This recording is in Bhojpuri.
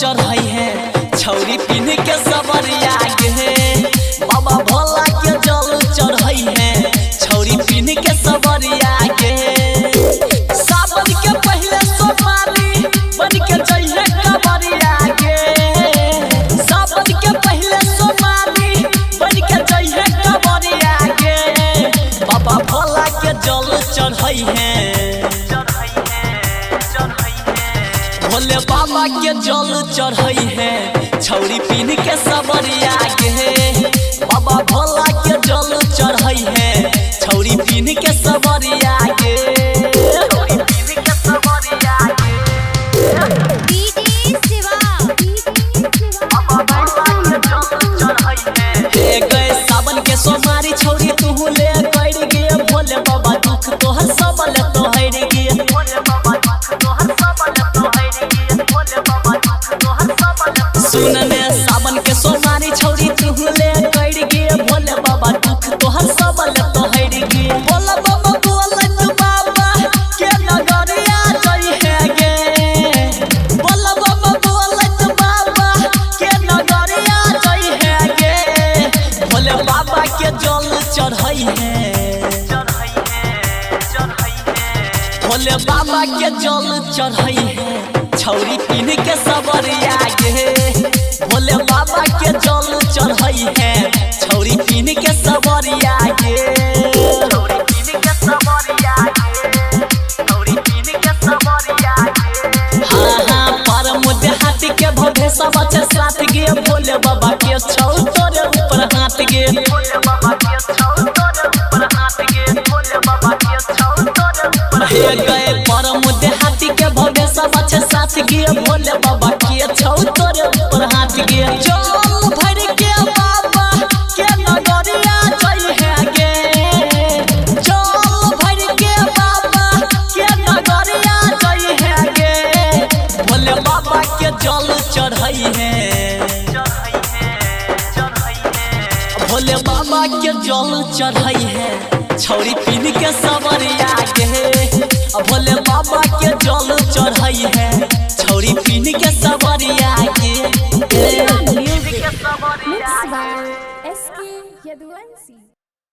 चढ़ाई है छौरी पिन के सबरिया गे बाबा भोला के जल चढ़ाई है छौरी पिन के सबरिया गे सावन के पहले सोमवारी बन के जइहे कबरिया गे सावन के पहले सोमवारी बन के जइहे कबरिया गे बाबा भोला के जल चढ़ाई है भोले बाबा के जल चढ़ाई है छौरी पिन के सबरिया गे बाबा भोला के जल चढ़ाई है छौरी पिन के सबरिया गे सावन के सोमारी छौरी तू ले कर गे भोले बाबा दुख तोहर सबल तोहर गे सुन ने सावन के सोमारी छौरी तू ले कर गे भोले बाबा दुख तोहर सबल तोहर गे भोला बाबा बोलत बाबा के नगरिया जई है गे भोला बाबा बोलत बाबा के नगरिया जई है गे भोले बाबा के जल चढ़ाई है भोले बाबा के जल चढ़ाई है छौरी पिन के सबरिया गे भोले बाबा के जल चढ़ाई है छौरी पिन के सबरिया गे हाँ परम देहाती के भोले सब साथ गे भोले बाबा के छौ तोरे ऊपर हाथ गे गए परम देहाती के भोले सब साथ गे भोले बाबा के छौ तोरे ऊपर हाथ गे जल भर के बाबा के नगरिया जई है गे जल भर के बाबा के नगरिया जई है गे भोले बाबा के जल चढ़ाई है भोले बाबा के जल चढ़ाई है छौरी पिन के सबरिया गे भोले बाबा के जल चढ़ाई है छौरी पिन के सबरिया गे Mixed by SK Yaduvanshi।